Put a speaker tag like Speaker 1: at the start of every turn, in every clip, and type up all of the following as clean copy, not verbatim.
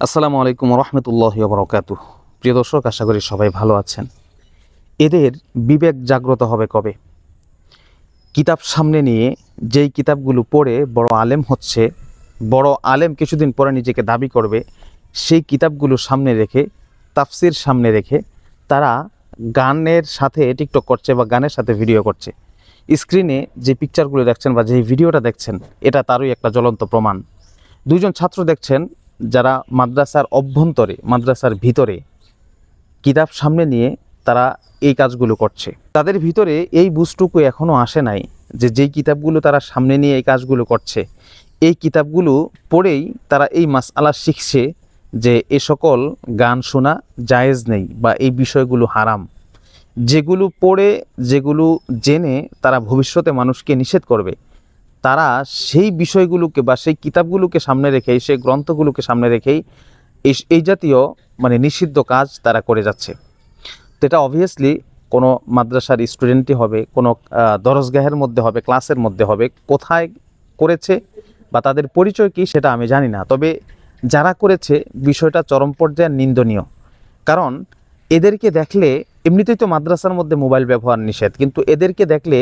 Speaker 1: আসসালামু আলাইকুম রহমতুল্লাহি ওয়া বারাকাতুহু। প্রিয় দর্শক, আশা করি সবাই ভালো আছেন। এদের বিবেক জাগ্রত হবে কবে? কিতাব সামনে নিয়ে যেই কিতাবগুলো পড়ে বড় আলেম হচ্ছে, বড় আলেম কিছুদিন পরে নিজেকে দাবি করবে, সেই কিতাবগুলো সামনে রেখে, তাফসির সামনে রেখে তারা গানের সাথে টিকটক করছে বা গানের সাথে ভিডিও করছে। স্ক্রিনে যে পিকচারগুলো দেখছেন বা যেই ভিডিওটা দেখছেন, এটা তারই একটা জ্বলন্ত প্রমাণ। দুইজন ছাত্র দেখছেন যারা মাদ্রাসার অভ্যন্তরে, মাদ্রাসার ভিতরে কিতাব সামনে নিয়ে তারা এই কাজগুলো করছে। তাদের ভিতরে এই বুঝটুকু এখনও আসে নাই যে যেই কিতাবগুলো তারা সামনে নিয়ে এই কাজগুলো করছে, এই কিতাবগুলো পড়েই তারা এই মাসআলা শিখছে যে এ সকল গান শোনা জায়েজ নেই বা এই বিষয়গুলো হারাম। যেগুলো পড়ে, যেগুলো জেনে তারা ভবিষ্যতে মানুষকে নিষেধ করবে, তারা সেই বিষয়গুলোকে বা সেই কিতাবগুলোকে সামনে রেখেই, সেই গ্রন্থগুলোকে সামনে রেখেই এই জাতীয় নিষিদ্ধ কাজ তারা করে যাচ্ছে। তো এটা অবভিয়াসলি কোনো মাদ্রাসার স্টুডেন্টই হবে, কোনো দরসগাহের মধ্যে হবে, ক্লাসের মধ্যে হবে। কোথায় করেছে বা তাদের পরিচয় কী সেটা আমি জানি না, তবে যারা করেছে বিষয়টা চরম পর্যায়ে নিন্দনীয়। কারণ এদেরকে দেখলে, এমনিতেই তো মাদ্রাসার মধ্যে মোবাইল ব্যবহার নিষেধ, কিন্তু এদেরকে দেখলে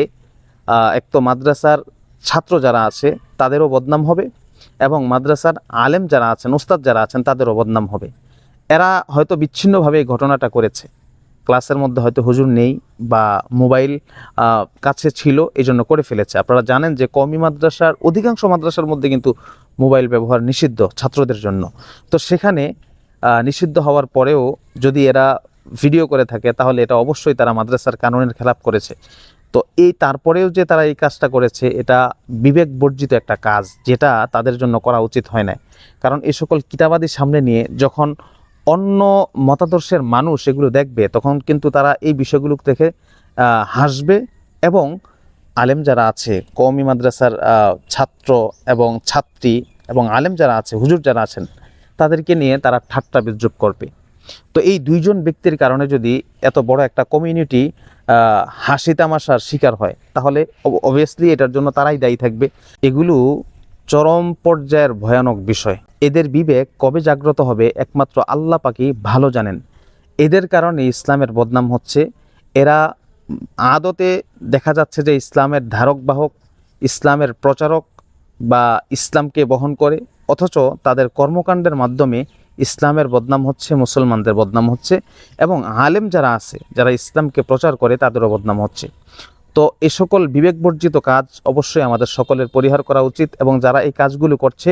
Speaker 1: এক তো মাদ্রাসার ছাত্র যারা আছে তাদেরও বদনাম হবে, এবং মাদ্রাসার আলেম যারা আছেন, ওস্তাদ যারা আছেন, তাদেরও বদনাম হবে। এরা হয়তো বিচ্ছিন্নভাবে এই ঘটনাটা করেছে। ক্লাসের মধ্যে হয়তো হুজুর নেই বা মোবাইল কাছে ছিল, এই জন্য করে ফেলেছে। আপনারা জানেন যে কওমি মাদ্রাসার অধিকাংশ মাদ্রাসার মধ্যে কিন্তু মোবাইল ব্যবহার নিষিদ্ধ ছাত্রদের জন্য। তো সেখানে নিষিদ্ধ হওয়ার পরেও যদি এরা ভিডিও করে থাকে, তাহলে এটা অবশ্যই তারা মাদ্রাসার কানুনের খেলাপ করেছে। তো এই তারপরেও যে তারা এই কাজটা করেছে, এটা বিবেক বর্জিত একটা কাজ, যেটা তাদের জন্য করা উচিত হয় না। কারণ এই সকল কিতাবাদি সামনে নিয়ে যখন অন্য মতাদর্শের মানুষ এগুলো দেখবে, তখন কিন্তু তারা এই বিষয়গুলো দেখে হাসবে, এবং আলেম যারা আছে, কওমি মাদ্রাসার ছাত্র এবং ছাত্রী এবং আলেম যারা আছে, হুজুর যারা আছেন, তাদেরকে নিয়ে তারা ঠাট্টা বিদ্রূপ করবে। তো এই দুইজন ব্যক্তির কারণে যদি এত বড় একটা কমিউনিটি হাসি তামাশার শিকার হয়, তাহলে অবভিয়াসলি এটার জন্য তারাই দায়ী থাকবে। এগুলো চরম পর্যায়ের ভয়ানক বিষয়। এদের বিবেক কবে জাগ্রত হবে একমাত্র আল্লাহ পাকই ভালো জানেন। এদের কারণে ইসলামের বদনাম হচ্ছে। এরা আদতে দেখা যাচ্ছে যে ইসলামের ধারক বাহক, ইসলামের প্রচারক বা ইসলামকে বহন করে, অথচ তাদের কর্মকাণ্ডের মাধ্যমে ইসলামের বদনাম হচ্ছে, মুসলমানদের বদনাম হচ্ছে, এবং আলেম যারা আছে, যারা ইসলামকে প্রচার করে, তাদেরও বদনাম হচ্ছে। তো এ সকল বিবেকবর্জিত কাজ অবশ্যই আমাদের সকলের পরিহার করা উচিত, এবং যারা এই কাজগুলো করছে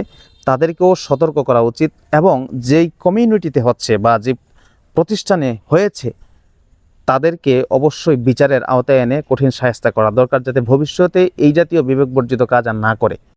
Speaker 1: তাদেরকেও সতর্ক করা উচিত, এবং যেই কমিউনিটিতে হচ্ছে বা যে প্রতিষ্ঠানে হয়েছে তাদেরকে অবশ্যই বিচারের আওতায় এনে কঠিন শায়েস্তা করা দরকার, যাতে ভবিষ্যতে এই জাতীয় বিবেকবর্জিত কাজ আর না করে।